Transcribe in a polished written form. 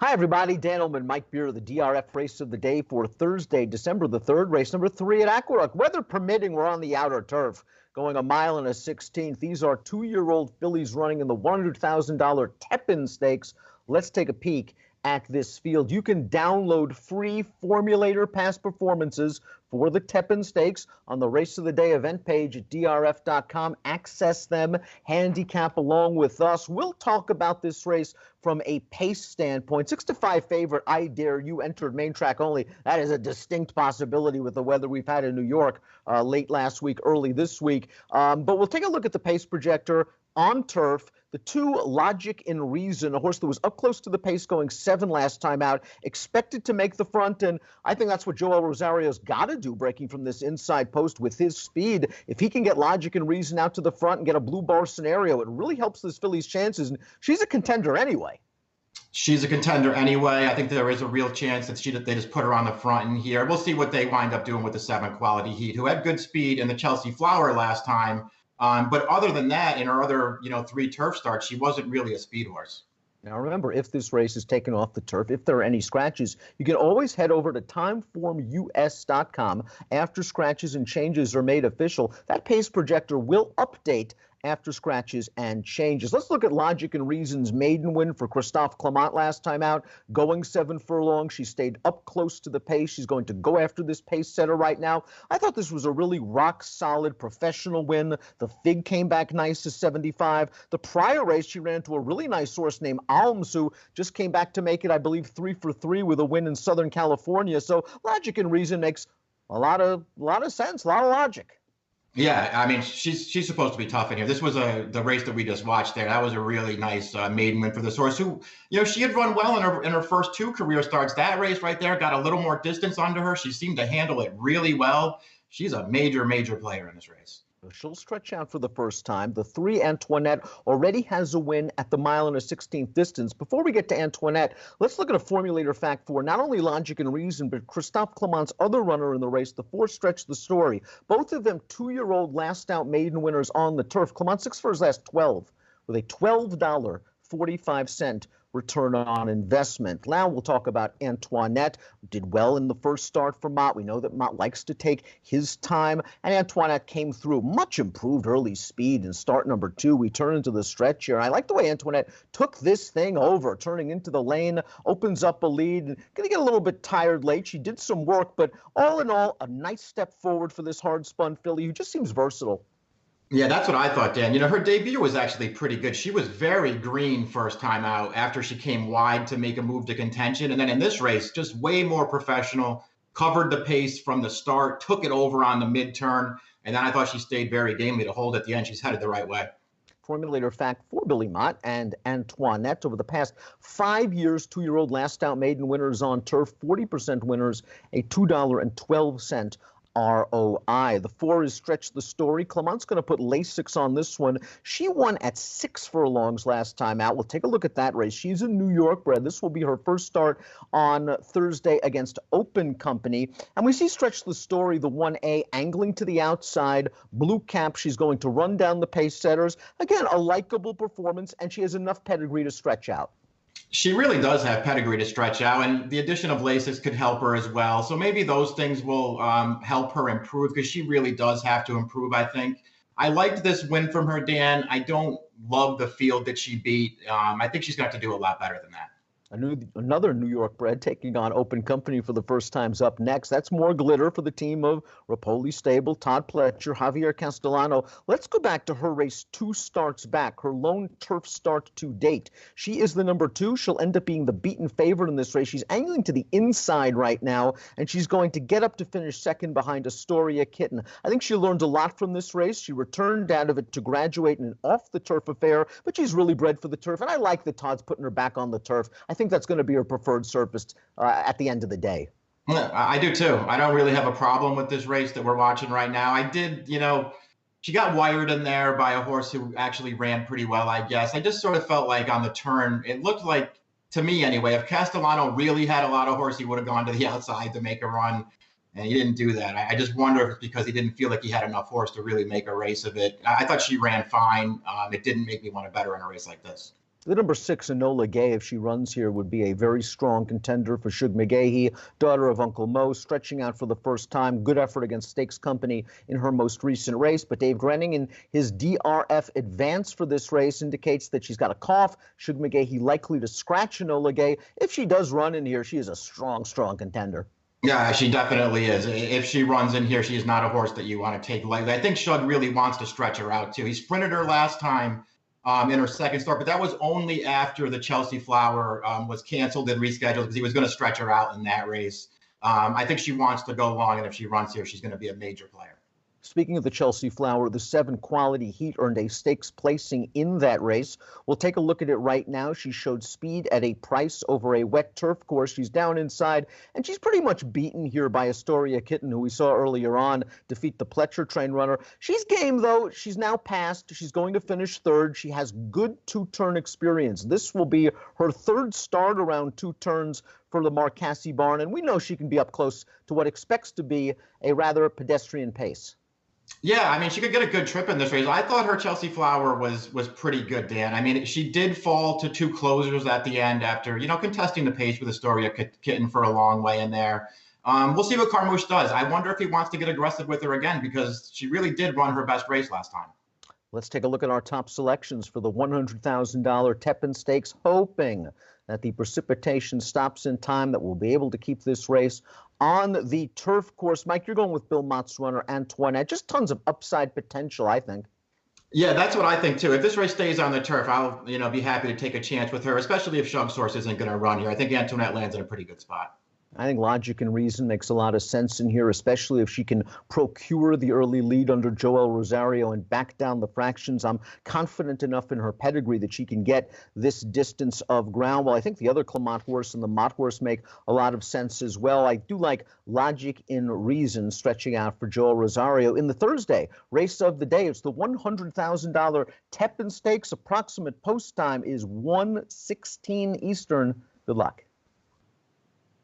Hi, everybody. Dan Illman and Mike Beer, the DRF race of the day for Thursday, December the 3rd, race number 3 at Aqueduct. Weather permitting, we're on the outer turf, going 1.16 miles. These are 2-year-old fillies running in the $100,000 Tepin Stakes. Let's take a peek at this field. You can download free formulator past performances for the Tepin Stakes on the Race of the Day event page at DRF.com. Access them, handicap along with us. We'll talk about this race from a pace standpoint. 6-5 favorite, I Dare You, entered main track only. That is a distinct possibility with the weather we've had in New York late last week, early this week. But we'll take a look at the pace projector on turf. The two, Logic and Reason, a horse that was up close to the pace going 7 last time out, expected to make the front, and I think that's what Joel Rosario's got to do, breaking from this inside post with his speed. If he can get Logic and Reason out to the front and get a blue bar scenario, it really helps this filly's chances, and she's a contender anyway. She's a contender anyway. I think there is a real chance that they just put her on the front in here. We'll see what they wind up doing with the 7 Quality Heat, who had good speed in the Chelsea Flower last time. But other than that, in her other, 3 turf starts, she wasn't really a speed horse. Now, remember, if this race is taken off the turf, if there are any scratches, you can always head over to timeformus.com after scratches and changes are made official. That pace projector will update after scratches and changes. Let's look at Logic and Reason's maiden win for Christophe Clement last time out, going 7 furlongs. She stayed up close to the pace. She's going to go after this pace setter right now. I thought this was a really rock-solid professional win. The fig came back nice to 75. The prior race, she ran into a really nice horse named Alms, who just came back to make it, I believe, 3 for 3 with a win in Southern California. So Logic and Reason makes a lot of sense, a lot of logic. Yeah, I mean, she's supposed to be tough in here. This was the race that we just watched there. That was a really nice maiden win for this horse who, she had run well in her first 2 career starts. That race right there got a little more distance under her. She seemed to handle it really well. She's a major, major player in this race. She'll stretch out for the first time. The 3, Antoinette, already has a win at the 1.16 distance. Before we get to Antoinette, let's look at a formulator fact for not only Logic and Reason, but Christophe Clement's other runner in the race, the 4, Stretch the Story. Both of them 2-year-old last out maiden winners on the turf. Clement 6 for his last 12 with a $12.45 return on investment. Now we'll talk about Antoinette. Did well in the first start for Mott. We know that Mott likes to take his time, and Antoinette came through. Much improved early speed in start number 2. We turn into the stretch here. I like the way Antoinette took this thing over, turning into the lane, opens up a lead, and going to get a little bit tired late. She did some work, but all in all, a nice step forward for this hard-spun filly who just seems versatile. Yeah, that's what I thought, Dan. Her debut was actually pretty good. She was very green first time out after she came wide to make a move to contention. And then in this race, just way more professional, covered the pace from the start, took it over on the mid-turn. And then I thought she stayed very gamely to hold at the end. She's headed the right way. Formulator fact for Billy Mott and Antoinette: over the past 5 years, 2-year-old last out maiden winners on turf, 40% winners, a $2.12 ROI. The 4 is Stretch the Story. Clement's going to put Lasix on this one. She won at 6 furlongs last time out. We'll take a look at that race. She's a New York bred. This will be her first start on Thursday against Open Company. And we see Stretch the Story, the 1A, angling to the outside. Blue cap. She's going to run down the pace setters. Again, a likable performance, and she has enough pedigree to stretch out. She really does have pedigree to stretch out, and the addition of Lasix could help her as well. So maybe those things will help her improve, because she really does have to improve, I think. I liked this win from her, Dan. I don't love the field that she beat. I think she's going to have to do a lot better than that. Another New York bred taking on Open Company for the first time's up next. That's more glitter for the team of Rapoli Stable, Todd Pletcher, Javier Castellano. Let's go back to her race 2 starts back, her lone turf start to date. She is the number 2. She'll end up being the beaten favorite in this race. She's angling to the inside right now, and she's going to get up to finish second behind Astoria Kitten. I think she learned a lot from this race. She returned out of it to graduate in an off-the-turf affair, but she's really bred for the turf, and I like that Todd's putting her back on the turf. I think that's going to be her preferred surface at the end of the day. I do too. I don't really have a problem with this race that we're watching right now. I did, she got wired in there by a horse who actually ran pretty well, I guess. I just sort of felt like on the turn, it looked like, to me anyway, if Castellano really had a lot of horse, he would have gone to the outside to make a run. And he didn't do that. I just wonder if it's because he didn't feel like he had enough horse to really make a race of it. I thought she ran fine. It didn't make me want to bet her in a race like this. The number 6, Enola Gay, if she runs here, would be a very strong contender for Shug McGahee, daughter of Uncle Mo, stretching out for the first time. Good effort against Stakes Company in her most recent race. But Dave Grenning, in his DRF advance for this race, indicates that she's got a cough. Shug McGahee likely to scratch Enola Gay. If she does run in here, she is a strong, strong contender. Yeah, she definitely is. If she runs in here, she is not a horse that you want to take lightly. I think Shug really wants to stretch her out, too. He sprinted her last time in her second start, but that was only after the Chelsea Flower was canceled and rescheduled because he was going to stretch her out in that race. I think she wants to go long, and if she runs here, she's going to be a major player. Speaking of the Chelsea Flower, the 7 Quality Heat earned a stakes placing in that race. We'll take a look at it right now. She showed speed at a price over a wet turf course. She's down inside, and she's pretty much beaten here by Astoria Kitten, who we saw earlier on defeat the Pletcher train runner. She's game, though. She's now passed. She's going to finish third. She has good two-turn experience. This will be her third start around 2 turns for the Marcassi barn, and we know she can be up close to what expects to be a rather pedestrian pace. Yeah, I mean, she could get a good trip in this race. I thought her Chelsea Flower was pretty good, Dan. I mean, she did fall to 2 closers at the end after, contesting the pace with Astoria Kitten for a long way in there. We'll see what Carmouche does. I wonder if he wants to get aggressive with her again because she really did run her best race last time. Let's take a look at our top selections for the $100,000 Tepin Stakes, hoping that the precipitation stops in time, that we'll be able to keep this race on the turf course. Mike, you're going with Bill Mott's runner, Antoinette. Just tons of upside potential, I think. Yeah, that's what I think, too. If this race stays on the turf, I'll be happy to take a chance with her, especially if Shug Source isn't going to run here. I think Antoinette lands in a pretty good spot. I think logic and reason makes a lot of sense in here, especially if she can procure the early lead under Joel Rosario and back down the fractions. I'm confident enough in her pedigree that she can get this distance of ground. Well, I think the other Clement horse and the Mott horse make a lot of sense as well. I do like logic in reason stretching out for Joel Rosario in the Thursday race of the day. It's the $100,000 Tepin Stakes. Approximate post time is 1:16 Eastern. Good luck.